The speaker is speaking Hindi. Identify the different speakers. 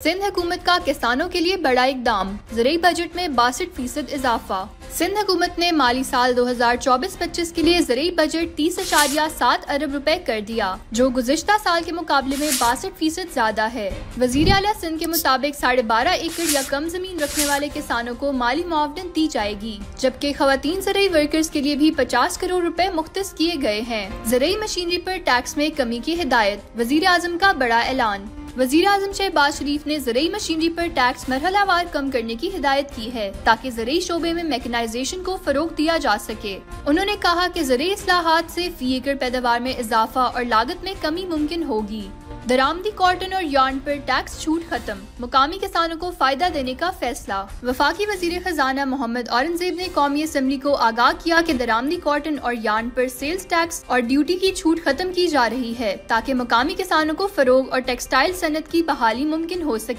Speaker 1: सिंध हुकूमत का किसानों के लिए बड़ा इकदाम, ज़रूरी बजट में 62% इजाफा। सिंध हुकूमत ने माली साल 2024-25 के लिए ज़रूरी बजट 30.7 अरब रुपए कर दिया, जो गुज़िश्ता साल के मुकाबले में 62% ज्यादा है। वज़ीर आला सिंध के मुताबिक 12.5 एकड़ या कम जमीन रखने वाले किसानों को माली मुआवजत दी जाएगी, जबकि खवातीन ज़रूरी वर्कर्स के लिए भी 50 करोड़ रुपए मुख्तस किए गए हैं। ज़रूरी मशीनरी पर टैक्स में कमी की हिदायत, वज़ीर आज़म का बड़ा ऐलान। वज़ीर आज़म शहबाज शरीफ ने ज़रूरी मशीनरी पर टैक्स मरहलावार कम करने की हिदायत की है, ताकि ज़रूरी शोबे में मैकेनाइजेशन को फरोग दिया जा सके। उन्होंने कहा कि ज़रूरी इस्लाहात से फी एकड़ पैदावार में इजाफा और लागत में कमी मुमकिन होगी। दरामदी कॉटन और यार्न पर टैक्स छूट खत्म, मुकामी किसानों को फायदा देने का फैसला। वफाकी वजीर खजाना मोहम्मद औरंगजेब ने कौमी असम्बली को आगाह किया कि दरामदी कॉटन और यार्न पर सेल्स टैक्स और ड्यूटी की छूट खत्म की जा रही है, ताकि मुकामी किसानों को फरोग और टेक्सटाइल सनत की बहाली मुमकिन हो सके।